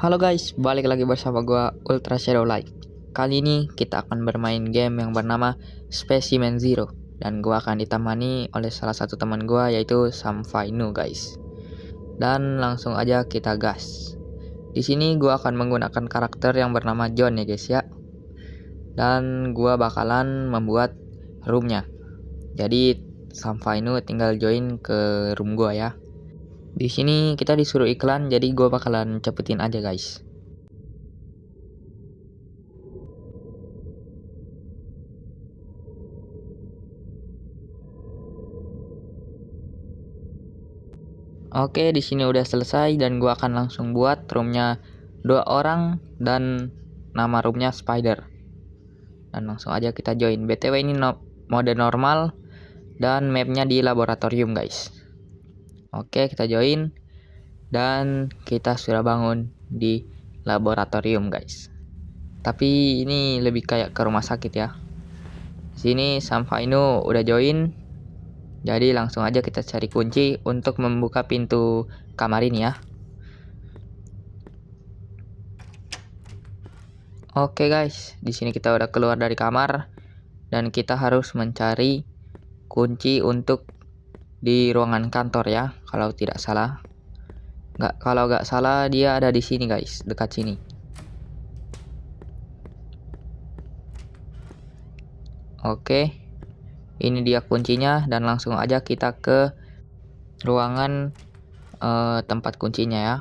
Halo guys, balik lagi bersama gua Ultra Shadow Light. Kali ini kita akan bermain game yang bernama Specimen Zero dan gua akan ditemani oleh salah satu teman gua yaitu Samfainu guys. Dan langsung aja kita gas. Di sini gua akan menggunakan karakter yang bernama John ya guys ya. Dan gua bakalan membuat roomnya. Jadi Samfainu tinggal join ke room gua ya. Di sini kita disuruh iklan, jadi gue bakalan cepetin aja guys. Oke, di sini udah selesai dan gue akan langsung buat roomnya 2 orang dan nama roomnya Spider. Dan langsung aja kita join. BTW ini mode normal dan mapnya di laboratorium guys. Oke, kita join dan kita sudah bangun di laboratorium guys. Tapi ini lebih kayak ke rumah sakit ya. Sini Samfainu udah join. Jadi langsung aja kita cari kunci untuk membuka pintu kamar ini ya. Oke guys, di sini kita udah keluar dari kamar dan kita harus mencari kunci untuk di ruangan kantor ya, kalau tidak salah. Kalau nggak salah dia ada di sini guys, dekat sini. Oke, ini dia kuncinya dan langsung aja kita ke ruangan tempat kuncinya ya.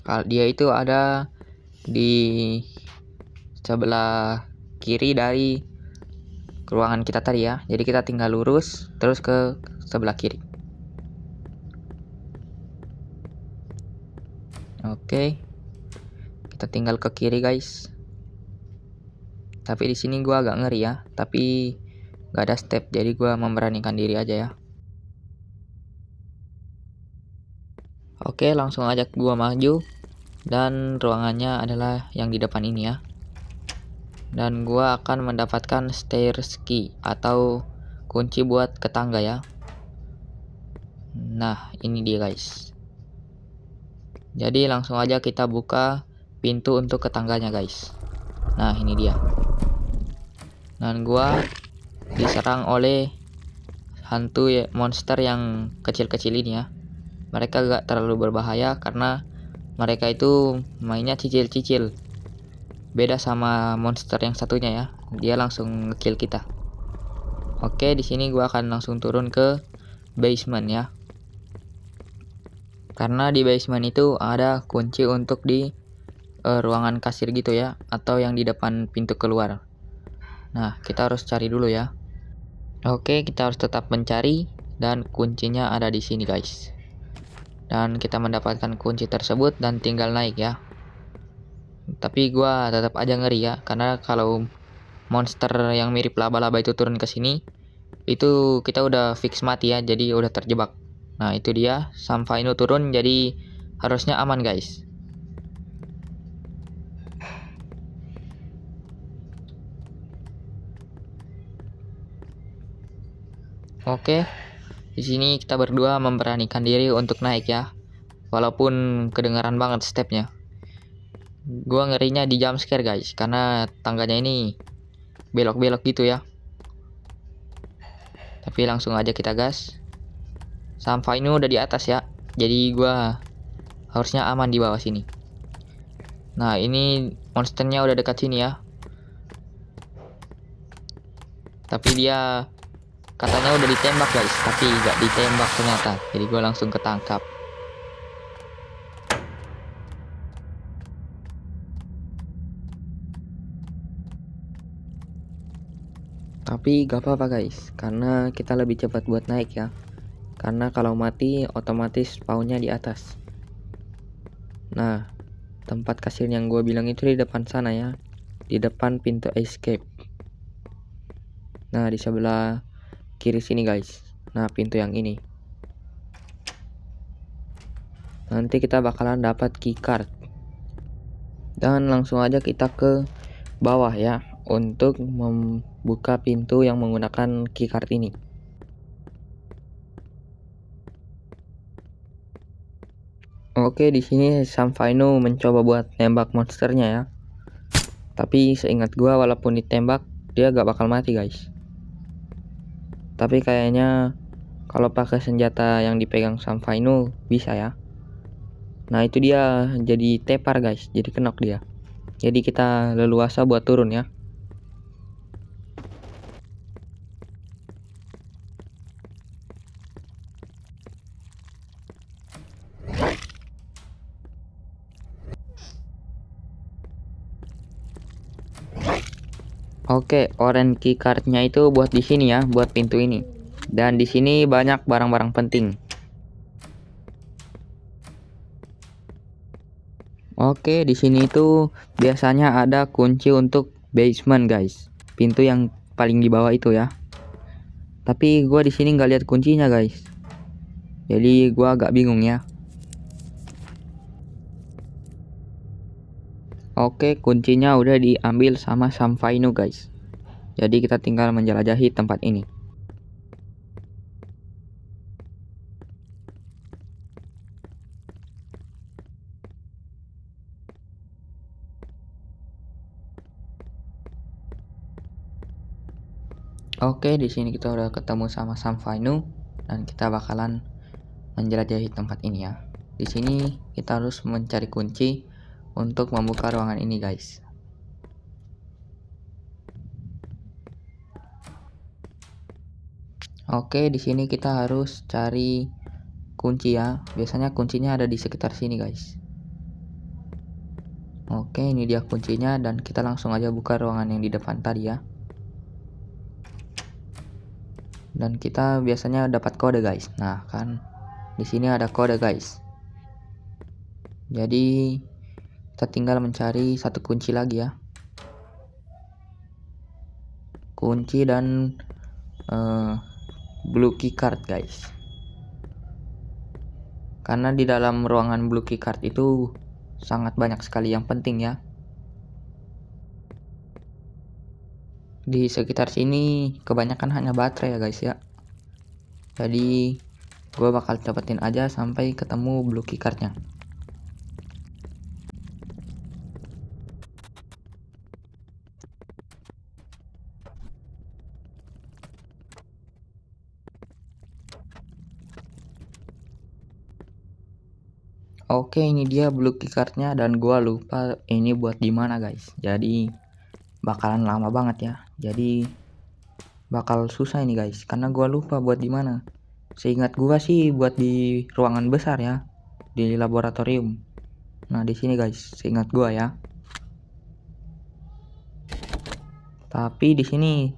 Kalau dia itu ada di sebelah kiri dari ruangan kita tadi ya. Jadi kita tinggal lurus terus ke sebelah kiri. Oke. Kita tinggal ke kiri guys. Tapi di sini gua agak ngeri ya, tapi gak ada step jadi gua memberanikan diri aja ya. Oke, langsung ajak gua maju dan ruangannya adalah yang di depan ini ya. Dan gua akan mendapatkan stairs key atau kunci buat ke tangga ya. Nah, ini dia guys. Jadi langsung aja kita buka pintu untuk ke tangganya guys. Nah, ini dia. Dan gua diserang oleh hantu monster yang kecil-kecil ini ya. Mereka gak terlalu berbahaya karena mereka itu mainnya cicil-cicil. Beda sama monster yang satunya ya. Dia langsung ngekill kita. Oke, di sini gua akan langsung turun ke basement ya. Karena di basement itu ada kunci untuk di ruangan kasir gitu ya, atau yang di depan pintu keluar. Nah, kita harus cari dulu ya. Oke, kita harus tetap mencari dan kuncinya ada di sini guys. Dan kita mendapatkan kunci tersebut dan tinggal naik ya. Tapi gua tetap aja ngeri ya, karena kalau monster yang mirip laba-laba itu turun ke sini, itu kita udah fix mati ya, jadi udah terjebak. Nah, itu dia, Samfainu turun, jadi harusnya aman guys. Oke, di sini kita berdua memberanikan diri untuk naik ya, walaupun kedengaran banget stepnya. Gua ngerinya di jump scare guys, karena tangganya ini belok-belok gitu ya. Tapi langsung aja kita gas. Samfainu udah di atas ya, jadi gua harusnya aman di bawah sini. Nah, ini monsternya udah dekat sini ya. Tapi dia katanya udah ditembak guys, tapi gak ditembak ternyata. Jadi gue langsung ketangkap. Tapi gak apa-apa guys, karena kita lebih cepat buat naik ya. Karena kalau mati otomatis spawnnya di atas. Nah, tempat kasir yang gue bilang itu di depan sana ya. Di depan pintu escape. Nah, di sebelah kiri sini guys. Nah, pintu yang ini. Nanti kita bakalan dapat keycard. Dan langsung aja kita ke bawah ya, untuk membuka pintu yang menggunakan keycard ini. Oke, di sini Sam Faino mencoba buat nembak monsternya ya. Tapi seingat gua walaupun ditembak dia gak bakal mati guys. Tapi kayaknya kalau pakai senjata yang dipegang Sam Faino bisa ya. Nah itu dia jadi tepar guys, jadi kenok dia. Jadi kita leluasa buat turun ya. Oke, orange key cardnya itu buat di sini ya, buat pintu ini. Dan di sini banyak barang-barang penting. Oke, di sini itu biasanya ada kunci untuk basement guys. Pintu yang paling di bawah itu ya. Tapi gua di sini nggak lihat kuncinya guys. Jadi gua agak bingung ya. Oke, kuncinya udah diambil sama Sam Faino guys. Jadi kita tinggal menjelajahi tempat ini. Oke, di sini kita udah ketemu sama Sam Faino dan kita bakalan menjelajahi tempat ini ya. Di sini kita harus mencari kunci untuk membuka ruangan ini guys. Oke, di sini kita harus cari kunci ya. Biasanya kuncinya ada di sekitar sini guys. Oke, ini dia kuncinya dan kita langsung aja buka ruangan yang di depan tadi ya. Dan kita biasanya dapat kode guys. Nah, kan di sini ada kode guys. Jadi kita tinggal mencari satu kunci lagi ya. Kunci dan blue key card guys. Karena di dalam ruangan blue key card itu sangat banyak sekali yang penting ya. Di sekitar sini kebanyakan hanya baterai ya guys ya. Jadi gue bakal cepetin aja sampai ketemu blue key cardnya. Oke, ini dia blue key cardnya dan gua lupa ini buat di mana guys. Jadi bakalan lama banget ya. Jadi bakal susah ini guys karena gua lupa buat di mana. Seingat gua sih buat di ruangan besar ya, di laboratorium. Nah, di sini guys, seingat gua ya. Tapi di sini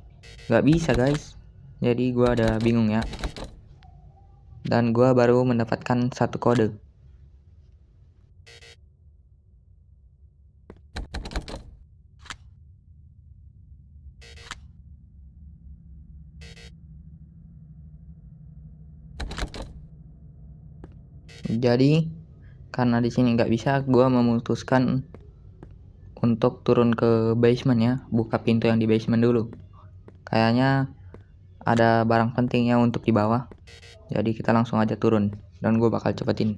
nggak bisa guys. Jadi gua ada bingung ya. Dan gua baru mendapatkan satu kode. Jadi karena di sini nggak bisa, gua memutuskan untuk turun ke basement ya, buka pintu yang di basement dulu. Kayaknya ada barang pentingnya untuk di bawah. Jadi kita langsung aja turun dan gue bakal cepetin.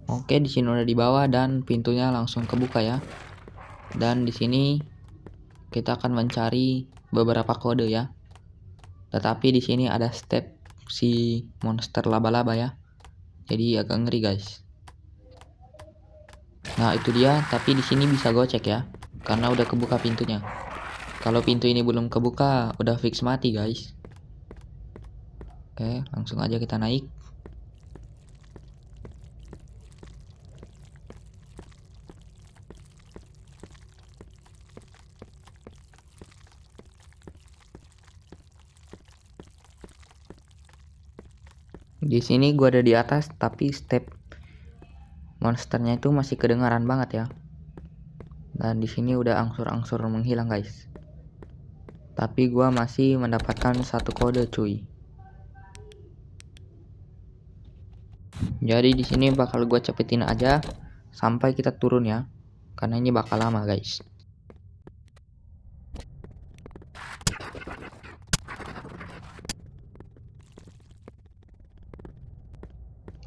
Oke, di sini udah di bawah dan pintunya langsung kebuka ya. Dan di sini kita akan mencari beberapa kode ya. Tetapi di sini ada step si monster laba-laba ya. Jadi agak ngeri guys. Nah, itu dia, tapi di sini bisa gocek ya. Karena udah kebuka pintunya. Kalau pintu ini belum kebuka, udah fix mati guys. Oke, langsung aja kita naik. Di sini gua ada di atas, tapi step monsternya itu masih kedengaran banget ya. Dan di sini udah angsur-angsur menghilang guys. Tapi gua masih mendapatkan satu kode cuy. Jadi di sini bakal gua cepetin aja sampai kita turun ya. karena ini bakal lama guys.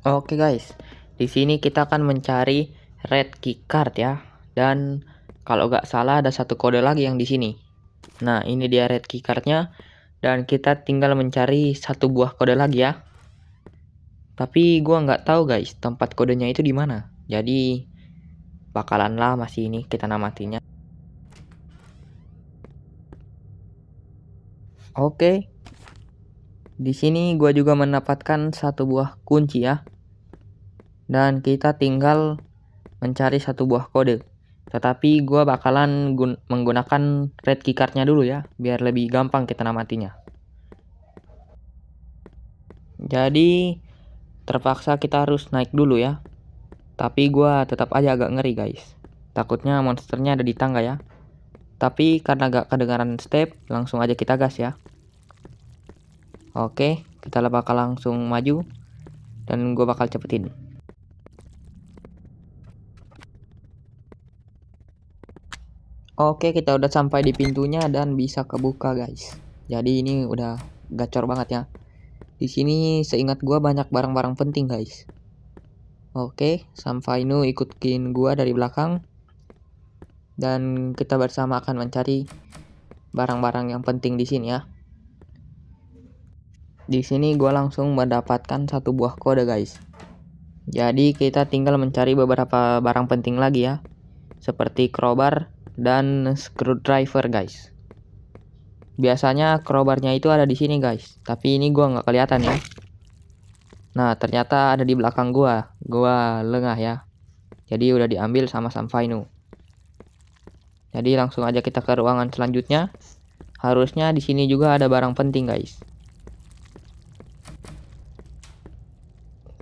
Oke guys, di sini kita akan mencari red keycard ya. Dan kalau nggak salah ada satu kode lagi yang di sini. Nah, ini dia red keycardnya. Dan kita tinggal mencari satu buah kode lagi ya. Tapi gua nggak tahu guys tempat kodenya itu di mana. Jadi bakalan lama sih ini kita namatinya. Oke. Di sini gua juga mendapatkan satu buah kunci ya. Dan kita tinggal mencari satu buah kode. Tetapi gua bakalan menggunakan red keycardnya dulu ya, biar lebih gampang kita namatinya. Jadi terpaksa kita harus naik dulu ya. Tapi gua tetap aja agak ngeri guys. Takutnya monsternya ada di tangga ya. Tapi karena gak kedengaran step, langsung aja kita gas ya. Oke, kita bakal langsung maju. Dan gua bakal cepetin. Oke, kita udah sampai di pintunya dan bisa kebuka guys. Jadi ini udah gacor banget ya. Di sini seingat gua banyak barang-barang penting guys. Oke, Sam Fainu ikutin gua dari belakang. Dan kita bersama akan mencari barang-barang yang penting di sini ya. Di sini gua langsung mendapatkan satu buah kode guys. Jadi kita tinggal mencari beberapa barang penting lagi ya. Seperti crowbar dan screwdriver guys. Biasanya crowbarnya itu ada di sini guys, tapi ini gua nggak kelihatan ya. Nah, ternyata ada di belakang gua. Gua lengah ya. Jadi udah diambil sama Sam Fainu. Jadi langsung aja kita ke ruangan selanjutnya. Harusnya di sini juga ada barang penting guys.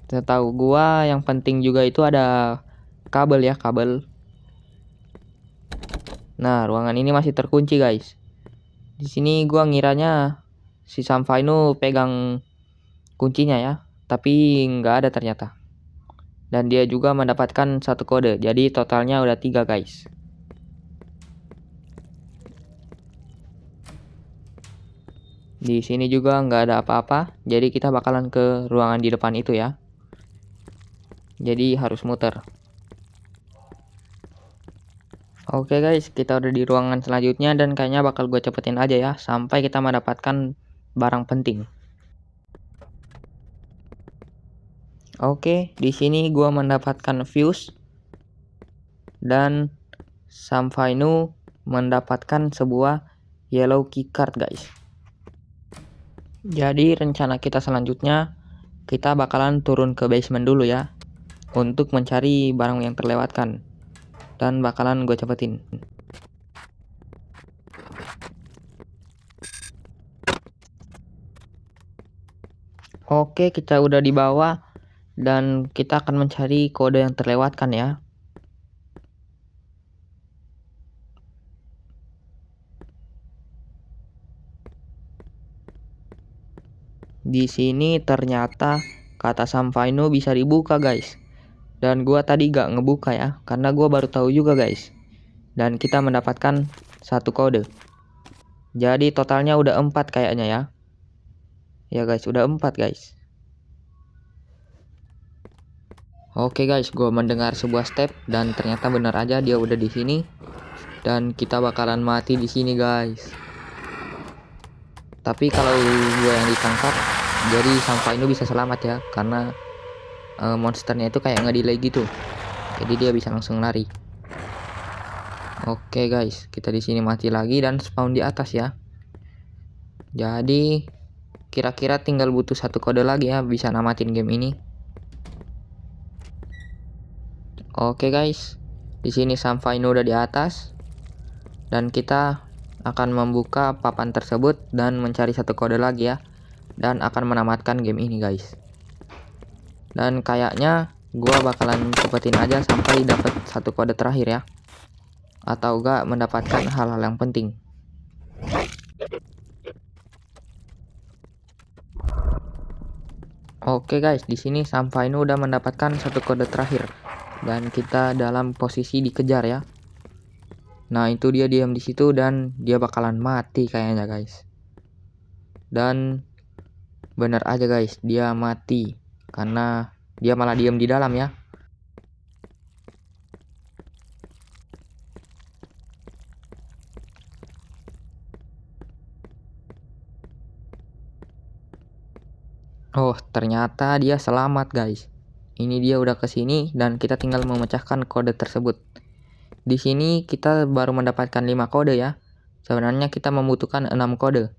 Setahu gua yang penting juga itu ada kabel ya, kabel. Nah, ruangan ini masih terkunci guys. Di sini gua ngiranya si Sam Fainu pegang kuncinya ya, tapi nggak ada ternyata. Dan dia juga mendapatkan satu kode, jadi totalnya udah 3 guys. Di sini juga nggak ada apa-apa, jadi kita bakalan ke ruangan di depan itu ya. Jadi harus muter. Oke guys, kita udah di ruangan selanjutnya dan kayaknya bakal gue cepetin aja ya sampai kita mendapatkan barang penting. Oke, di sini gue mendapatkan fuse dan Sam Fainu mendapatkan sebuah yellow keycard guys. Jadi rencana kita selanjutnya kita bakalan turun ke basement dulu ya untuk mencari barang yang terlewatkan. Dan bakalan gue cepetin. Oke, kita udah di bawah dan kita akan mencari kode yang terlewatkan ya. Di sini ternyata kata Sam Fainu bisa dibuka guys. Dan gua tadi gak ngebuka ya, karena gua baru tahu juga guys. Dan kita mendapatkan satu kode. Jadi totalnya udah 4 kayaknya ya. Ya guys, udah 4 guys. Oke guys, gua mendengar sebuah step dan ternyata benar aja dia udah di sini. Dan kita bakalan mati di sini guys. Tapi kalau gua yang ditangkap, jadi Sam Fainu bisa selamat ya, karena monsternya itu kayak nge-delay gitu. Jadi dia bisa langsung lari. Oke guys, kita di sini mati lagi dan spawn di atas ya. Jadi kira-kira tinggal butuh satu kode lagi ya bisa namatin game ini. Oke guys, di sini Sam Fainu udah di atas dan kita akan membuka papan tersebut dan mencari satu kode lagi ya, dan akan menamatkan game ini guys. Dan kayaknya gua bakalan cepetin aja sampai dapat satu kode terakhir ya, atau enggak mendapatkan hal-hal yang penting. Oke guys, di sini Sam Fainu udah mendapatkan satu kode terakhir dan kita dalam posisi dikejar ya. Nah, itu dia diam di situ dan dia bakalan mati kayaknya guys. Dan bener aja guys, dia mati karena dia malah diam di dalam ya. Oh, ternyata dia selamat guys. Ini dia udah kesini dan kita tinggal memecahkan kode tersebut. Di sini kita baru mendapatkan 5 kode ya. Sebenarnya kita membutuhkan 6 kode.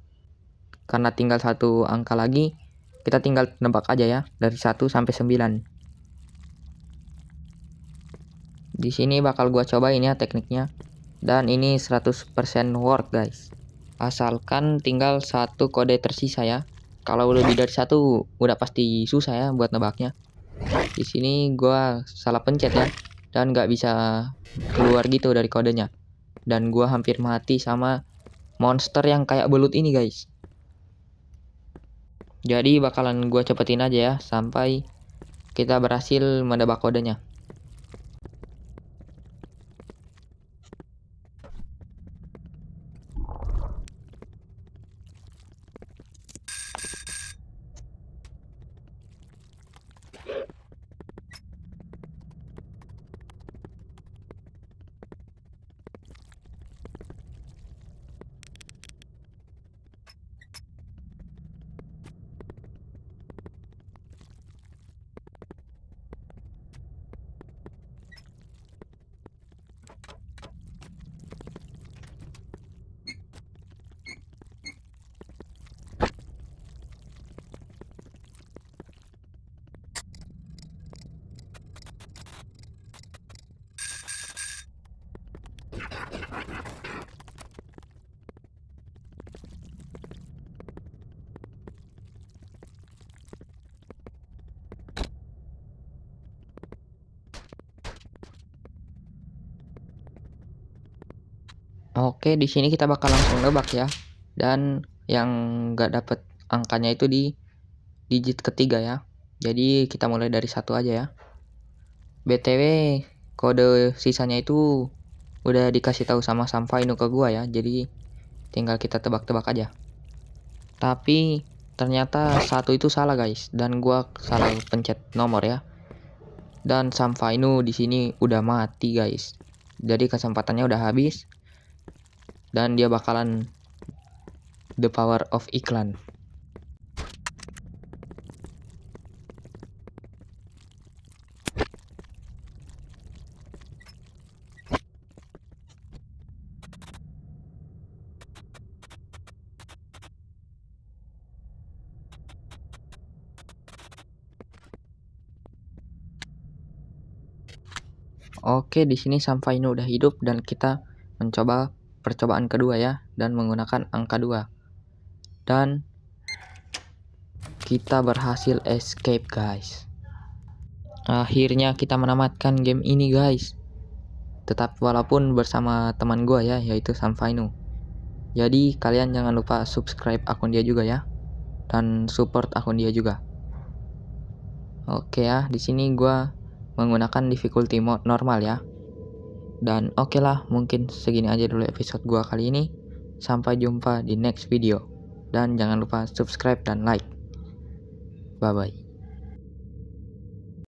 Karena tinggal satu angka lagi, kita tinggal nebak aja ya dari 1 sampai 9. Di sini bakal gua cobain ya tekniknya. Dan ini 100% work guys. Asalkan tinggal satu kode tersisa ya. Kalau lebih dari satu udah pasti susah ya buat nebaknya. Di sini gua salah pencet ya dan nggak bisa keluar gitu dari kodenya. Dan gua hampir mati sama monster yang kayak belut ini guys. Jadi bakalan gua cepetin aja ya sampai kita berhasil menebak kodenya. Oke, di sini kita bakal langsung nebak ya. Dan yang nggak dapet angkanya itu di digit ketiga ya. Jadi kita mulai dari 1 aja ya. BTW kode sisanya itu udah dikasih tahu sama Samfainu ke gua ya. Jadi tinggal kita tebak-tebak aja. Tapi ternyata 1 itu salah guys dan gua salah pencet nomor ya. Dan Samfainu di sini udah mati guys. Jadi kesempatannya udah habis. Dan dia bakalan the power of iklan. Oke, di sini Samfainu udah hidup dan kita mencoba percobaan kedua ya dan menggunakan angka 2. Dan kita berhasil escape guys. Akhirnya kita menamatkan game ini guys. Tetap walaupun bersama teman gua ya yaitu Samfainu. Jadi kalian jangan lupa subscribe akun dia juga ya dan support akun dia juga. Oke ya, di sini gua menggunakan difficulty mode normal ya. Dan oke lah, mungkin segini aja dulu episode gua kali ini. Sampai jumpa di next video. Dan jangan lupa subscribe dan like. Bye bye.